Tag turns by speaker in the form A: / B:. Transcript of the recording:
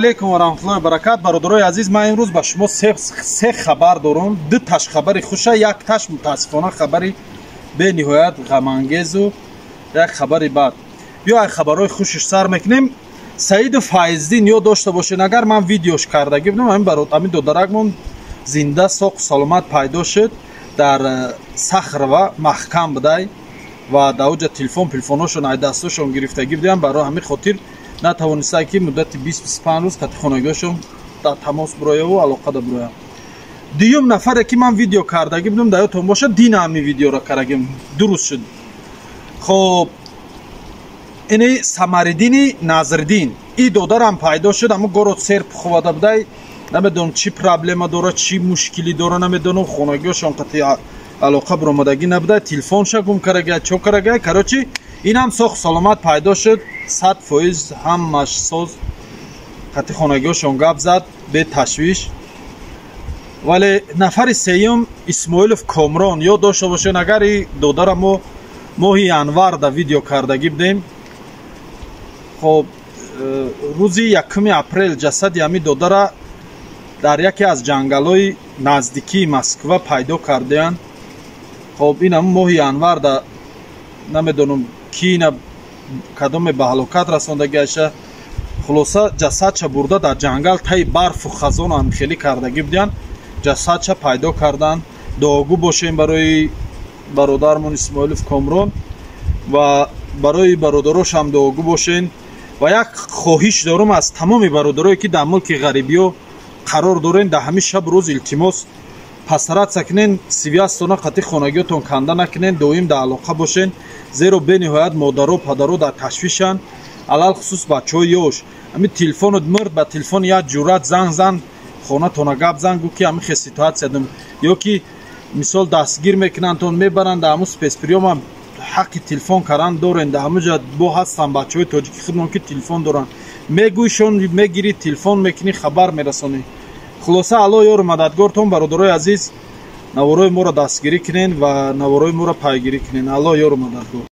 A: алейкум ва раҳматуллоҳи ва баракат. бародарои азиз, ман имрӯз ба шумо се хабар дорам. ду таш хабари хуша, як таш мутаассифона хабари бениҳоят ғамангезу як хабари бад. биёед хабарҳои хушиш сар мекунем. Саиду Файздин ёд дошта бошед, агар ман видеош кардагӣ будам, ҳамин додаракмон зинда соғ саломат пайдо шуд дар сахр ва маҳкам будай ва дар оҷа телефоношон ай дасташон гирифтагӣ будам. барои ҳамин хотир натавониста ки муддати 20-25 рӯз қати хонагиҳошон дар тамос бирояву алоқа да бироям. дуюм нафаре ки ман видео кардагӣ будам, дар ёдтон бошад, дина ҳамин видеоро кардагим, дуруст шуд. хоб ини Самариддини Назриддин и додарам пайдо шуд. аммо горо сер пуховада будай, намедонам чӣ проблема дорад, чӣ мушкилӣ дорад, намедонам. хонагиҳошон қати алоқа биромадагӣ набудай, телефонша гум карагай, чо карагай. карочи инам соғ саломат пайдо шуд, 100% ҳамаш соз қати хонагиҳошон гап зад бе ташвиш. вале нафари сеюм Исмоилов Комрон, ёд дошта бошед, агар и додара мо моҳи январ да видео кардагӣ будем. хоб рӯзи 1 апрел ҷасади ҳамин додара дар яке аз ҷангалҳои наздикии Москва пайдо кардаянд. хоб ин ҳамун моҳи январ да намедонам ки ина кадоме ба ҳалокат расондаги аша. хулоса ҷасадша бурда дар ҷангал таи барфу хазону амхелӣ кардагӣ буданд. ҷасадша пайдо карданд. дуогӯ бошем барои бародармон Исмоилов Комрон ва барои бародарош ҳам дуогӯ бошен. ва як хоҳиш дорам аз тамоми бародарое ки дар мулки ғарибиҳо қарор дорен, дар ҳамин шаб рӯз илтимос пасаратса кунен, связтона қати хонагиҳотон канда накунен, доим дар алоқа бошен, зеро бениҳоят модаро падаро дар ташвишанд, алалхусус бачаҳои ёш. ҳамин телефонот мурд, ба телефон як ҷуръат занг зан, хонатона гап зан гӯ ки ҳамин хел ситуатсия дум, ё ки мисол дастгир мекунандтон, мебаранд дар ҳамун спецприёма ҳаққи телефон кардан дорен. дар ҳамун ҷо бо ҳастанд бачаҳои тоҷики худмон ки телефон доранд, мегӯишон, мегирӣ, телефон мекунӣ, хабар мерасонӣ. хулоса алло ёру мададгортон. бародарои азиз, наворои моро дастгирӣ кунен ва наворои моро пайгирӣ кунен. алло ёру мададгор.